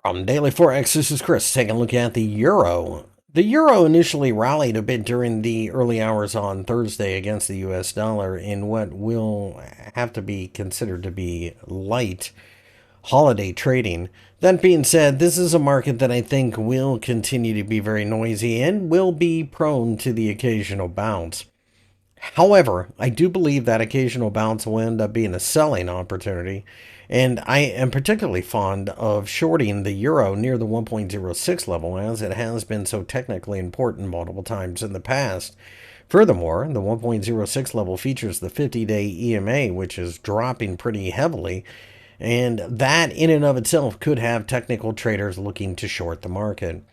From Daily Forex, this is Chris taking a look at the euro. The euro initially rallied a bit during the early hours on Thursday against the US dollar in what will have to be considered to be light holiday trading. That being said, this is a market that I think will continue to be very noisy and will be prone to the occasional bounce. However, I do believe that occasional bounce will end up being a selling opportunity, and I am particularly fond of shorting the euro near the 1.06 level as it has been so technically important multiple times in the past. Furthermore, the 1.06 level features the 50-day EMA, which is dropping pretty heavily, and that in and of itself could have technical traders looking to short the market.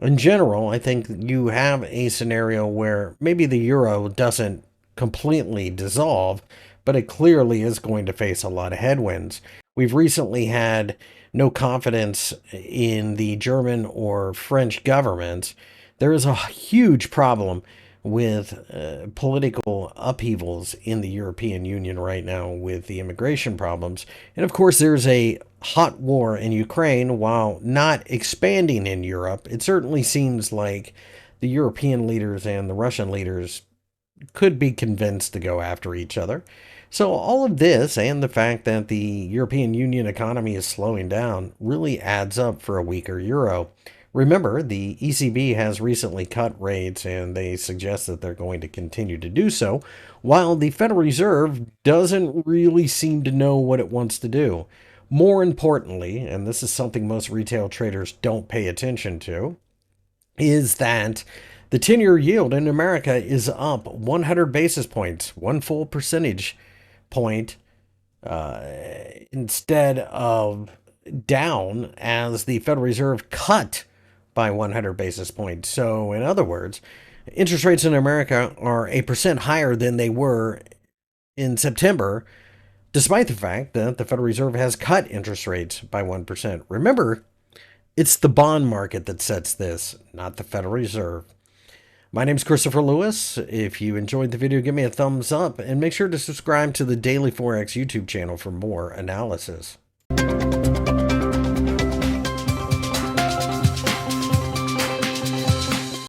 In general, I think you have a scenario where maybe the euro doesn't completely dissolve, but it clearly is going to face a lot of headwinds. We've recently had no confidence in the German or French governments. There is a huge problem with political upheavals in the European Union right now with the immigration problems. And of course, there's a hot war in Ukraine. While not expanding in Europe, it certainly seems like the European leaders and the Russian leaders could be convinced to go after each other. So, all of this and the fact that the European Union economy is slowing down really adds up for a weaker euro. Remember, the ECB has recently cut rates and they suggest that they're going to continue to do so, while the Federal Reserve doesn't really seem to know what it wants to do. More importantly, and this is something most retail traders don't pay attention to, is that the 10-year yield in America is up 100 basis points, one full percentage point, uh, instead of down as the Federal Reserve cut by 100 basis points. So, in other words, interest rates in America are a percent higher than they were in September, despite the fact that the Federal Reserve has cut interest rates by 1%. Remember, it's the bond market that sets this, not the Federal Reserve. My name is Christopher Lewis. If you enjoyed the video, give me a thumbs up and make sure to subscribe to the Daily Forex YouTube channel for more analysis.